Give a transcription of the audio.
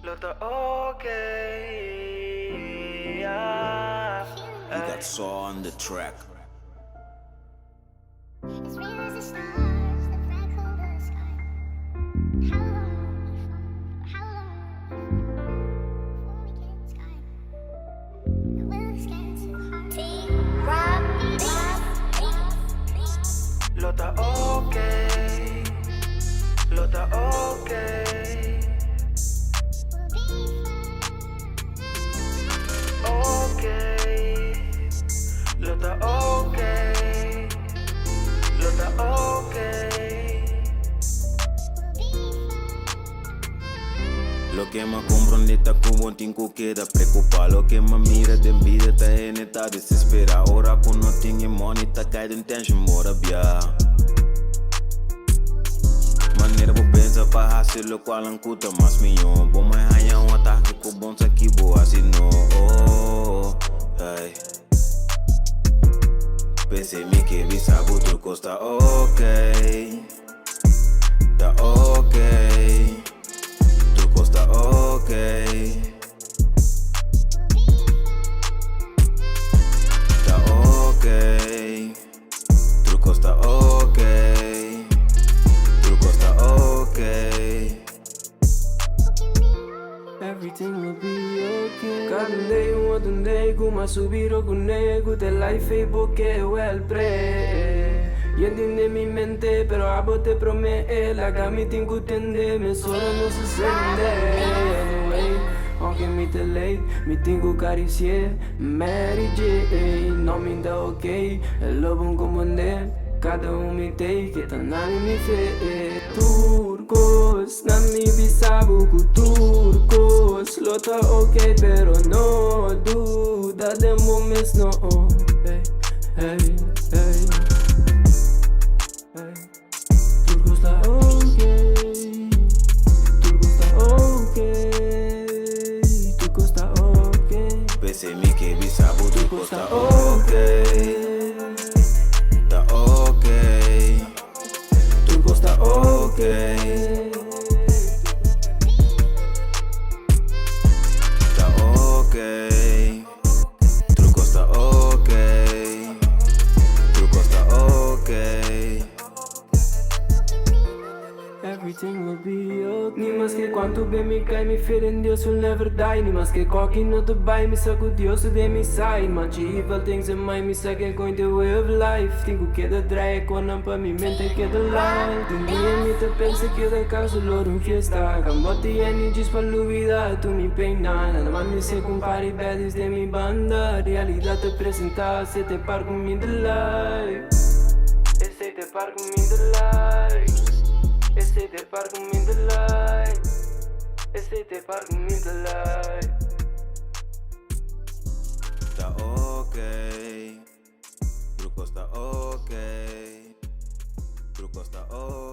Låter okay, yeah. You got Saw on the track. As real as the stars, the black hole of the sky. How long before we get sky? And will this get too hard? T-Rob Beatz. Låter okay, låter okay. Låter okay, låter okay. Lo que me comprendita como tengo queda preocupado. Lo que me mira de vida tá en tá desespera. Ora con no tenho money tá caído em tension mora bia. Maneira vou pensar para hacer lo qual ancuta mas milhão. Bom me hanha ataque com bom aqui boa assim no. Ai. Pensei me que vi sabe tudo está ok. Tá ok. Tudo está ok. Tá ok. Tudo está ok. Tudo está ok. Everything will be okay. Cada day outro nego, mas subir o nego de life e boque well pre. Y entiende mi mente, pero a vos te promete la que me tengo entender, me solo no se sende. Anyway, aunque me te late, me tengo acariciar Mary J, no me da ok, el lobo como ande. Cada me tem que tá na me fe. Turcos, na mi bisabu com turcos. Lota ok, pero no duda de momentos no. Hey, hey, hey. Hey. Turcos tá ok. Turcos tá ok. Turcos tá ok. Pensei me que vi sabe tudo está ok. Tá ok. Tá ok. Truco está ok. Truco está ok. Everything will be okay. Ni más que quanto bem me cai, me fé em Deus will never die. Ni más que qualquer no te vai, me saco Deus de me sai. Much evil things in mind, me saque going the way of life. Tengo que da drag, quando para mi mente que da life. De dia me te pensa que da casa lor um fiesta. Cambote energies para vida, tu me peina. Nada mais me sei com party baddies de mi banda. Realidade te apresentar, se te par comigo de life. Esse te par comigo de life. Esse te par comigo de life. Esse te par comigo de life. Tá ok. Truco está ok. Truco está ok.